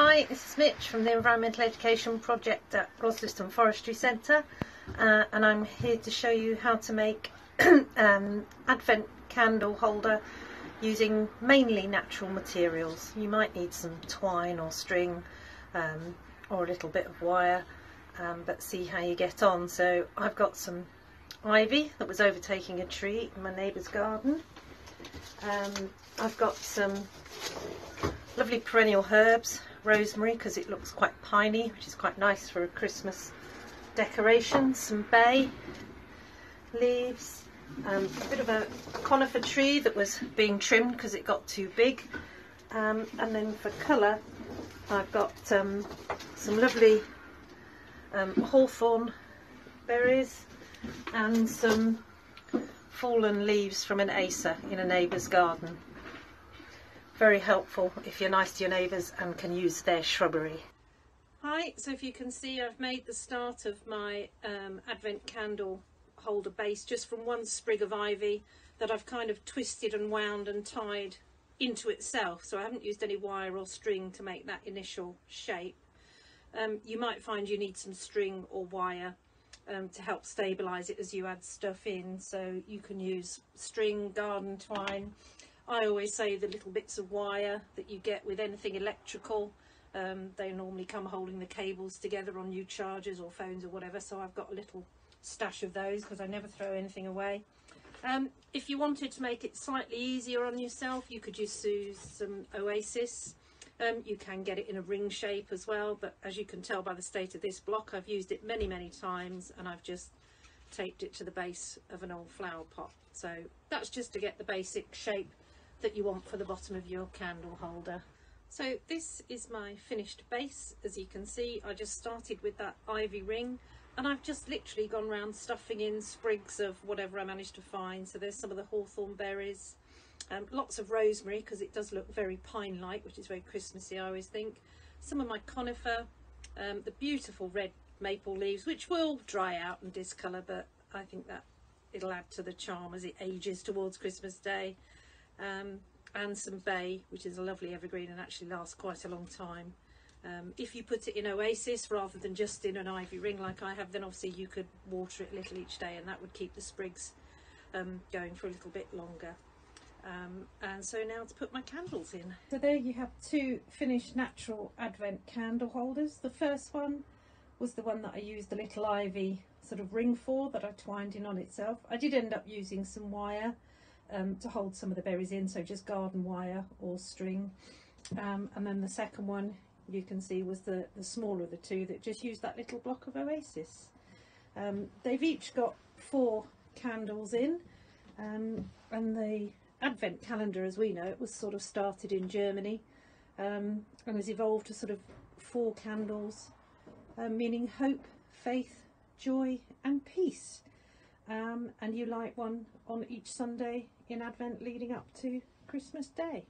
Hi, this is Mitch from the Environmental Education Project at Rosleston Forestry Centre, and I'm here to show you how to make advent candle holder using mainly natural materials. You might need some twine or string or a little bit of wire, but see how you get on. So I've got some ivy that was overtaking a tree in my neighbour's garden. I've got some lovely perennial herbs, rosemary because it looks quite piney, which is quite nice for a Christmas decoration, some bay leaves, a bit of a conifer tree that was being trimmed because it got too big, and then for colour I've got some lovely hawthorn berries and some fallen leaves from an acer in a neighbour's garden. Very helpful if you're nice to your neighbours and can use their shrubbery. Hi, so if you can see, I've made the start of my advent candle holder base just from one sprig of ivy that I've kind of twisted and wound and tied into itself, so I haven't used any wire or string to make that initial shape. You might find you need some string or wire to help stabilise it as you add stuff in, so you can use string, garden twine. I always say the little bits of wire that you get with anything electrical, they normally come holding the cables together on new chargers or phones or whatever, so I've got a little stash of those because I never throw anything away. If you wanted to make it slightly easier on yourself, you could just use some Oasis. You can get it in a ring shape as well, but as you can tell by the state of this block, I've used it many times and I've just taped it to the base of an old flower pot. So that's just to get the basic shape that you want for the bottom of your candle holder. So this is my finished base. As you can see, I just started with that ivy ring and I've just literally gone around stuffing in sprigs of whatever I managed to find. So there's some of the hawthorn berries, lots of rosemary because it does look very pine-like, which is very Christmassy, I always think. Some of my conifer, the beautiful red maple leaves, which will dry out and discolour, but I think that it'll add to the charm as it ages towards Christmas Day. And some bay, which is a lovely evergreen and actually lasts quite a long time. If you put it in Oasis rather than just in an ivy ring like I have, then obviously you could water it a little each day and that would keep the sprigs going for a little bit longer. And so now to put my candles in. So there you have two finished natural advent candle holders. The first one was the one that I used the little ivy sort of ring for, that I twined in on itself. I did end up using some wire to hold some of the berries in, so just garden wire or string, and then the second one you can see was the smaller of the two that just used that little block of Oasis. They've each got 4 candles in, and the advent calendar as we know it was sort of started in Germany and has evolved to sort of 4 candles meaning hope, faith, joy and peace. And you light one on each Sunday in Advent leading up to Christmas Day.